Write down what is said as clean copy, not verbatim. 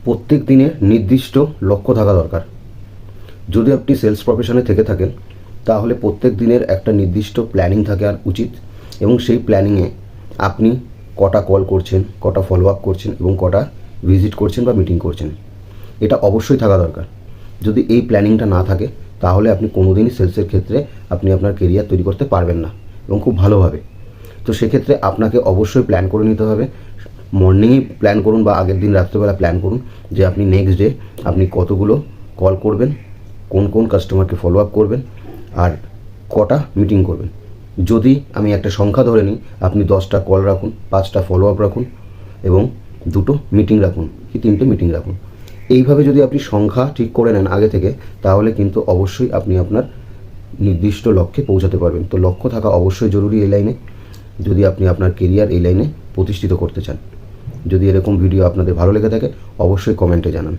প্রত্যেক দিনের নির্দিষ্ট লক্ষ্য থাকা দরকার। যদি আপনি সেলস প্রফেশনে থেকে থাকেন তাহলে প্রত্যেক দিনের একটা নির্দিষ্ট প্ল্যানিং থাকা উচিত, এবং সেই প্ল্যানিংয়ে আপনি কটা কল করছেন, কটা ফলো আপ করছেন এবং কটা ভিজিট করছেন বা মিটিং করছেন, এটা অবশ্যই থাকা দরকার। যদি এই প্ল্যানিংটা না থাকে তাহলে আপনি কোনোদিনই সেলসের ক্ষেত্রে আপনি আপনার কেরিয়ার তৈরি করতে পারবেন না এবং খুব ভালোভাবে। তো সেক্ষেত্রে আপনাকে অবশ্যই প্ল্যান করে নিতে হবে। মর্নিংয়ে প্ল্যান করুন বা আগের দিন রাত্রেবেলা প্ল্যান করুন যে আপনি নেক্সট ডে আপনি কতগুলো কল করবেন, কোন কোন কাস্টমারকে ফলো আপ করবেন আর কটা মিটিং করবেন। যদি আমি একটা সংখ্যা ধরে নিই, আপনি 10টা কল রাখুন, 5টা ফলো আপ রাখুন এবং 2টো মিটিং রাখুন কি 3টে মিটিং রাখুন। এইভাবে যদি আপনি সংখ্যা ঠিক করে নেন আগে থেকে, তাহলে কিন্তু অবশ্যই আপনি আপনার নির্দিষ্ট লক্ষ্যে পৌঁছাতে পারবেন। তো লক্ষ্য থাকা অবশ্যই জরুরি এই লাইনে, যদি আপনি আপনার কেরিয়ার এই লাইনে প্রতিষ্ঠিত করতে চান। যদি এরকম ভিডিও আপনাদের ভালো লেগে থাকে অবশ্যই কমেন্টে জানান।